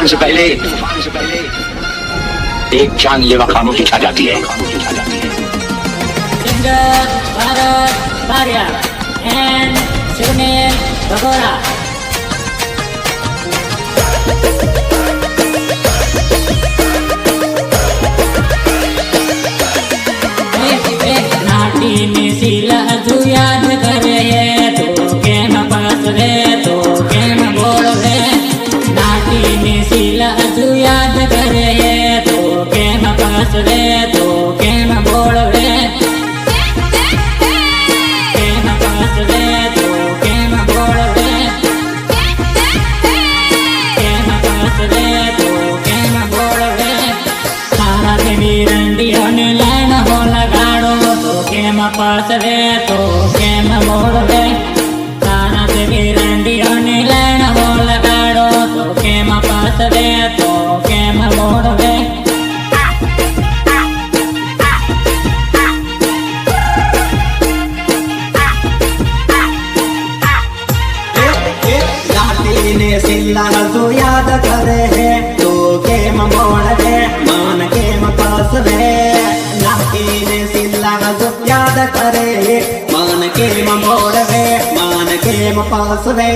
तूफान से पहले एक जानलेवा खामोशी छा जाती है। Singer Bharat Bhariya and Sunil Bagora. नाटी ने सिला तू याद करे तो केम पास रे तो केम बोल रे। नाटी ने सिला तू याद करे तो केम पास रे तो केम बोल रे। केम पास रे तो केम बोल रे। केम पास रे तो केम बोल रे। तारा देवी रंडियों ने लाइन हो लगाड़ो तो केम पास रे तो केम बोल रे। तारा देवी रंडियों ने लाइन हो लगाड़ो तो केम पास रे तो केम बोल रे। ने सिला जो याद करे है तो केम बोल रे मान केम पास रे। नाटी ने सिला जो याद करे मान केम बोल रे मान केम पास रे।